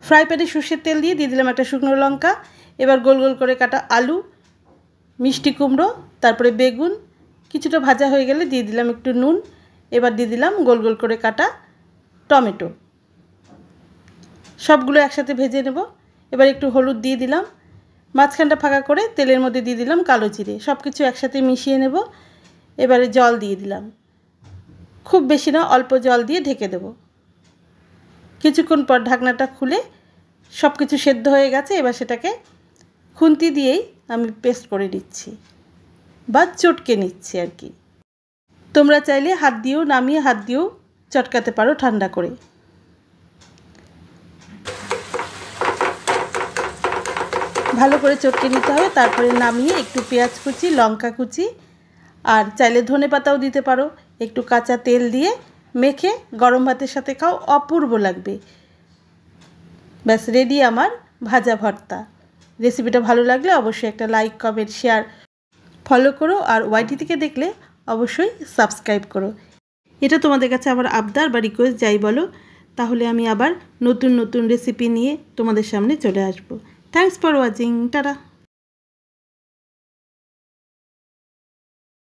Fry প্যানে সর্ষের তেল দিয়ে দিলাম একটা শুকনো লঙ্কা। এবার গোল গোল করে কাটা আলু, মিষ্টি কুমড়ো, তারপরে বেগুন কিছুটা ভাজা হয়ে গেলে দিয়ে দিলাম একটু নুন। এবার দিয়ে দিলাম গোল গোল করে কাটা টমেটো। সবগুলো একসাথে ভেজে নেব। এবার একটু হলুদ দিয়ে দিলাম, মাঝখানটা ফাঁকা করে তেলের মধ্যে দিয়ে দিলাম কালো জিরে। সব কিছু একসাথে মিশিয়ে নেব। এবারে জল দিয়ে দিলাম, খুব বেশি না, অল্প জল দিয়ে ঢেকে দেব। কিছুক্ষণ পর ঢাকনাটা খুলে সব কিছু সেদ্ধ হয়ে গেছে। এবার সেটাকে খুন্তি দিয়েই আমি পেস্ট করে নিচ্ছি বা চটকে নিচ্ছি আর কি। তোমরা চাইলে হাত দিয়েও নামিয়ে হাত দিয়েও চটকাতে পারো ঠান্ডা করে। ভালো করে চটকে নিতে হবে। তারপরে নামিয়ে একটু পেঁয়াজ কুচি, লঙ্কা কুচি আর চাইলে ধনেপাতাও দিতে পারো, একটু কাঁচা তেল দিয়ে মেখে গরম ভাতের সাথে খাও, অপূর্ব লাগবে। ব্যাস রেডি আমার ভাজা ভর্তা। রেসিপিটা ভালো লাগলে অবশ্যই একটা লাইক, কমেন্ট, শেয়ার, ফলো করো। আর ওয়াইটি থেকে দেখলে অবশ্যই সাবস্ক্রাইব করো। এটা তোমাদের কাছে আমার আবদার বা রিকোয়েস্ট যাই বলো। তাহলে আমি আবার নতুন নতুন রেসিপি নিয়ে তোমাদের সামনে চলে আসবো। Thanks for watching. টাটা।